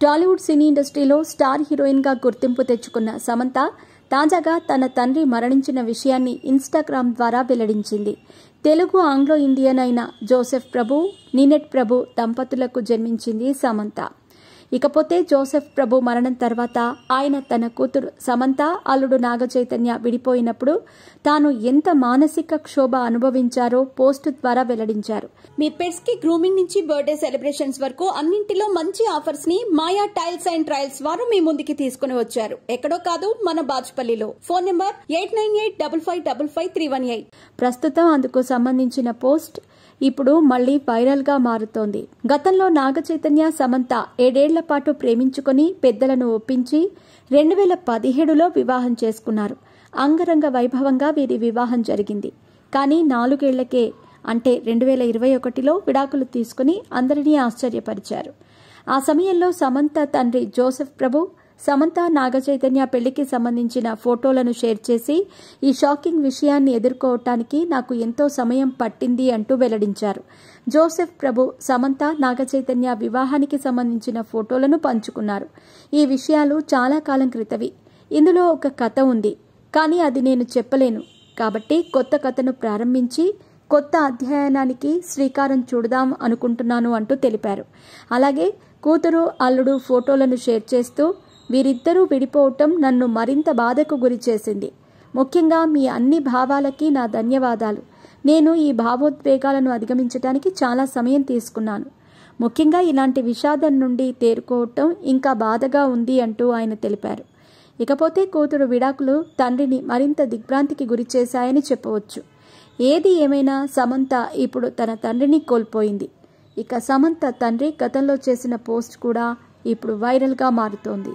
టాలీవుడ్ సినీ ఇండస్ట్రీలో స్టార్ హీరోయిన్గా గుర్తింపు తెచ్చుకున్న సమంత తాజాగా తన తండ్రి మరణించిన విషయాన్ని ఇన్స్టాగ్రామ్ ద్వారా వెల్లడించింది. తెలుగు ఆంగ్లో ఇండియన్ అయిన జోసెఫ్ ప్రభు, నీనెట్ ప్రభు దంపతులకు జన్మించింది సమంత. ఇకపోతే జోసెఫ్ ప్రభు మరణం తర్వాత ఆయన తన కూతురు సమంత, అల్లుడు నాగచైతన్య విడిపోయినప్పుడు తాను ఎంత మానసిక క్షోభ అనుభవించారో పోస్ట్ ద్వారా వెల్లడించారు. మీ పెట్స్ కి గ్రూమింగ్ నుంచి బర్త్డే సెలబ్రేషన్స్ వరకు అన్నింటిలో మంచి ఆఫర్స్ ని మాయా టైల్స్ అండ్ ట్రయల్స్ వారు మీ ముందుకి తీసుకుని వచ్చారు. ఎక్కడో కాదు, మన బాజ్పల్లిలో. Phone number 8985555318. ప్రస్తుతం అందుకు సంబంధించిన పోస్ట్ ఇప్పుడు మళ్లీ వైరల్ గా మారుతోంది. గతంలో నాగచైతన్య, సమంత 7 ఏళ్ల పాటు ప్రేమించుకుని పెద్దలను ఒప్పించి 2017లో వివాహం చేసుకున్నారు. అంగరంగ వైభవంగా వీరి వివాహం జరిగింది. కానీ 4 ఏళ్లకే అంటే 2021లో విడాకులు తీసుకుని అందరినీ ఆశ్చర్యపరిచారు. ఆ సమయంలో సమంత తండ్రి జోసెఫ్ ప్రభు, సమంత నాగచైతన్య పెళ్లికి సంబంధించిన ఫోటోలను షేర్ చేసి ఈ షాకింగ్ విషయాన్ని ఎదుర్కోవటానికి నాకు ఎంతో సమయం పట్టింది అంటూ వెల్లడించారు. జోసెఫ్ ప్రభు, సమంత నాగచైతన్య వివాహానికి సంబంధించిన ఫోటోలను పంచుకున్నారు. ఈ విషయాలు చాలా కాలం క్రితవి. ఇందులో ఒక కథ ఉంది, కానీ అది నేను చెప్పలేను. కాబట్టి కొత్త కథను ప్రారంభించి కొత్త అధ్యయనానికి శ్రీకారం చుడదాం అనుకుంటున్నాను అంటూ తెలిపారు. అలాగే కూతురు, అల్లుడు ఫోటోలను షేర్ చేస్తూ వీరిద్దరూ విడిపోవటం నన్ను మరింత బాధకు గురి చేసింది. ముఖ్యంగా మీ అన్ని భావాలకి నా ధన్యవాదాలు. నేను ఈ భావోద్వేగాలను అధిగమించడానికి చాలా సమయం తీసుకున్నాను. ముఖ్యంగా ఇలాంటి విషాదం నుండి తేరుకోవటం ఇంకా బాధగా ఉంది అంటూ ఆయన తెలిపారు. ఇకపోతే కూతురు విడాకులు తండ్రిని మరింత దిగ్భ్రాంతికి గురి చేశాయని చెప్పవచ్చు. ఏది ఏమైనా సమంత ఇప్పుడు తన తండ్రిని కోల్పోయింది. ఇక సమంత తండ్రి గతంలో చేసిన పోస్ట్ కూడా ఇప్పుడు వైరల్గా మారుతోంది.